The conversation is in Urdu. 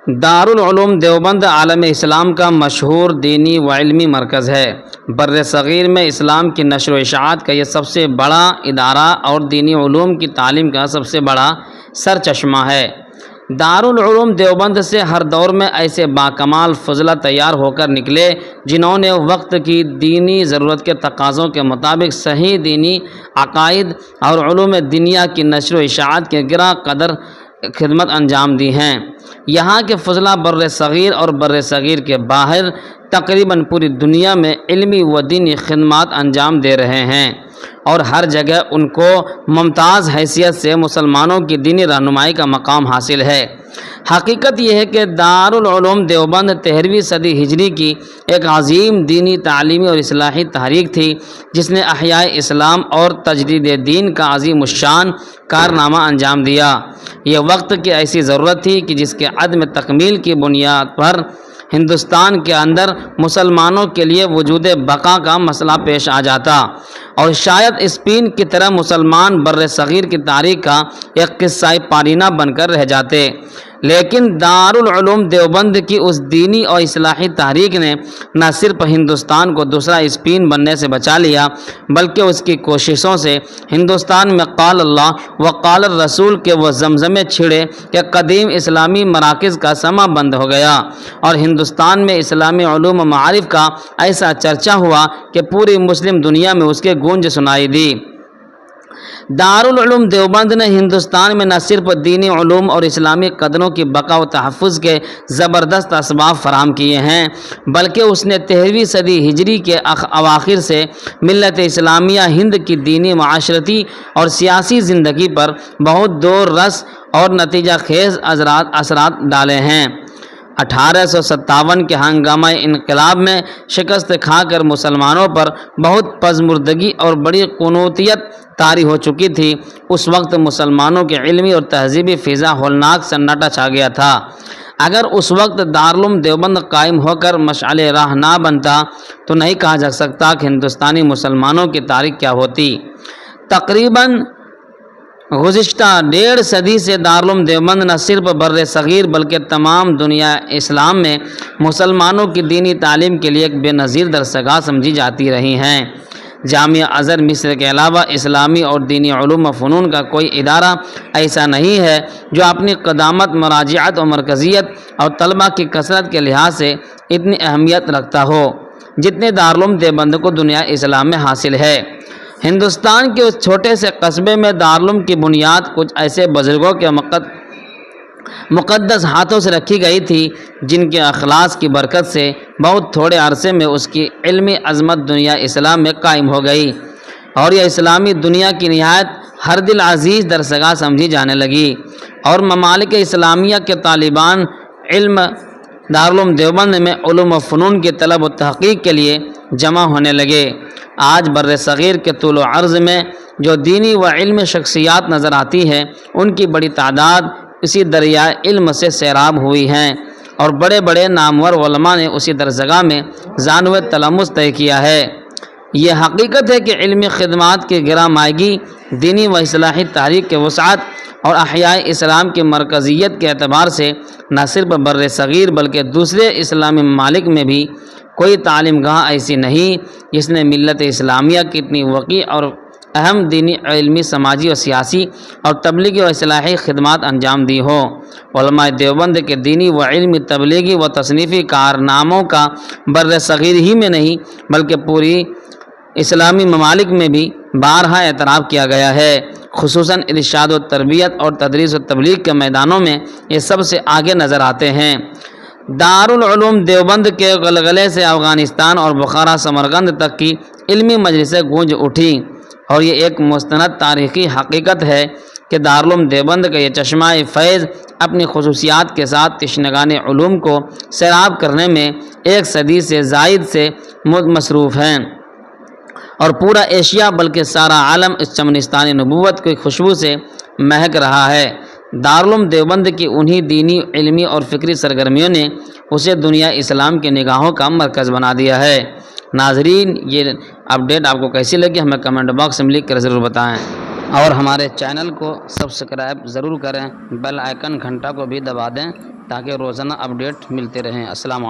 دارالعلوم دیوبند عالم اسلام کا مشہور دینی و علمی مرکز ہے۔ بر صغیر میں اسلام کی نشر و اشاعت کا یہ سب سے بڑا ادارہ اور دینی علوم کی تعلیم کا سب سے بڑا سرچشمہ ہے۔ دارالعلوم دیوبند سے ہر دور میں ایسے باکمال فضلہ تیار ہو کر نکلے جنہوں نے وقت کی دینی ضرورت کے تقاضوں کے مطابق صحیح دینی عقائد اور علوم دنیا کی نشر و اشاعت کے گراں قدر خدمت انجام دی ہیں۔ یہاں کے فضلہ بر صغیر اور بر صغیر کے باہر تقریباً پوری دنیا میں علمی و دینی خدمات انجام دے رہے ہیں اور ہر جگہ ان کو ممتاز حیثیت سے مسلمانوں کی دینی رہنمائی کا مقام حاصل ہے۔ حقیقت یہ ہے کہ دارالعلوم دیوبند 13ویں صدی ہجری کی ایک عظیم دینی تعلیمی اور اصلاحی تحریک تھی جس نے احیاء اسلام اور تجدید دین کا عظیم الشان کارنامہ انجام دیا۔ یہ وقت کی ایسی ضرورت تھی کہ جس کے عدم تکمیل کی بنیاد پر ہندوستان کے اندر مسلمانوں کے لیے وجود بقا کا مسئلہ پیش آ جاتا اور شاید اسپین کی طرح مسلمان بر صغیر کی تاریخ کا ایک قصہ پارینہ بن کر رہ جاتے۔ لیکن دارالعلوم دیوبند کی اس دینی اور اصلاحی تحریک نے نہ صرف ہندوستان کو دوسرا اسپین بننے سے بچا لیا بلکہ اس کی کوششوں سے ہندوستان میں قال اللہ و قال الرسول کے وہ زمزمے چھڑے کہ قدیم اسلامی مراکز کا سما بند ہو گیا اور ہندوستان میں اسلامی علوم و معارف کا ایسا چرچا ہوا کہ پوری مسلم دنیا میں اس کے گونج سنائی دی۔ دارالعلوم دیوبند نے ہندوستان میں نہ صرف دینی علوم اور اسلامی قدروں کی بقا و تحفظ کے زبردست اسباب فراہم کیے ہیں بلکہ اس نے 13ویں صدی ہجری کے اواخر سے ملت اسلامیہ ہند کی دینی، معاشرتی اور سیاسی زندگی پر بہت دور رس اور نتیجہ خیز اثرات ڈالے ہیں۔ 1857 کے ہنگامہ انقلاب میں شکست کھا کر مسلمانوں پر بہت پژمردگی اور بڑی قنوطیت طاری ہو چکی تھی۔ اس وقت مسلمانوں کے علمی اور تہذیبی فضا ہولناک سناٹا چھا گیا تھا۔ اگر اس وقت دارالعلوم دیوبند قائم ہو کر مشعل راہ نہ بنتا تو نہیں کہا جا سکتا کہ ہندوستانی مسلمانوں کی تاریخ کیا ہوتی۔ تقریباً گزشتہ 1.5 صدی سے دارالعلوم دیوبند نہ صرف بر صغیر بلکہ تمام دنیا اسلام میں مسلمانوں کی دینی تعلیم کے لیے ایک بے نظیر درسگاہ سمجھی جاتی رہی ہیں۔ جامعہ ازہر مصر کے علاوہ اسلامی اور دینی علوم و فنون کا کوئی ادارہ ایسا نہیں ہے جو اپنی قدامت، مراجعت و مرکزیت اور طلبہ کی کثرت کے لحاظ سے اتنی اہمیت رکھتا ہو جتنے دارالعلوم دیوبند کو دنیا اسلام میں حاصل ہے۔ ہندوستان کے اس چھوٹے سے قصبے میں دارالعلوم کی بنیاد کچھ ایسے بزرگوں کے مقدس ہاتھوں سے رکھی گئی تھی جن کے اخلاص کی برکت سے بہت تھوڑے عرصے میں اس کی علمی عظمت دنیا اسلام میں قائم ہو گئی اور یہ اسلامی دنیا کی نہایت ہر دل عزیز درسگاہ سمجھی جانے لگی اور ممالک اسلامیہ کے طالبان علم دارالعلوم دیوبند میں علوم و فنون کی طلب و تحقیق کے لیے جمع ہونے لگے۔ آج بر صغیر کے طول و عرض میں جو دینی و علمی شخصیات نظر آتی ہے ان کی بڑی تعداد اسی دریائے علم سے سیراب ہوئی ہیں اور بڑے بڑے نامور علماء نے اسی درسگاہ میں ذانو تلمس طے کیا ہے۔ یہ حقیقت ہے کہ علمی خدمات کی گراں مائگی، دینی و اصلاحی تحریک کے وسعت اور احیاء اسلام کی مرکزیت کے اعتبار سے نہ صرف بر صغیر بلکہ دوسرے اسلامی ممالک میں بھی کوئی تعلیم گاہ ایسی نہیں جس نے ملت اسلامیہ کی اتنی وسیع اور اہم دینی، علمی، سماجی اور سیاسی اور تبلیغی و اصلاحی خدمات انجام دی ہو۔ علماء دیوبند کے دینی و علمی، تبلیغی و تصنیفی کارناموں کا بر صغیر ہی میں نہیں بلکہ پوری اسلامی ممالک میں بھی بارہا اعتراف کیا گیا ہے۔ خصوصاً ارشاد و تربیت اور تدریس و تبلیغ کے میدانوں میں یہ سب سے آگے نظر آتے ہیں۔ دارالعلوم دیوبند کے غلغلے سے افغانستان اور بخارا سمرقند تک کی علمی مجلسیں گونج اٹھی اور یہ ایک مستند تاریخی حقیقت ہے کہ دارالعلوم دیوبند کا یہ چشمہ فیض اپنی خصوصیات کے ساتھ تشنگان علوم کو سیراب کرنے میں 1 صدی سے زائد سے مصروف ہیں اور پورا ایشیا بلکہ سارا عالم اس چمنستانی نبوت کی خوشبو سے مہک رہا ہے۔ دارالعلوم دیوبند کی انہی دینی، علمی اور فکری سرگرمیوں نے اسے دنیا اسلام کے نگاہوں کا مرکز بنا دیا ہے۔ ناظرین، یہ اپڈیٹ آپ کو کیسی لگی ہمیں کمنٹ باکس میں لکھ کر ضرور بتائیں۔ اور ہمارے چینل کو سبسکرائب ضرور کریں، بیل آئکن گھنٹا کو بھی دبا دیں تاکہ روزانہ اپڈیٹ ملتے رہیں۔ السلام علیکم۔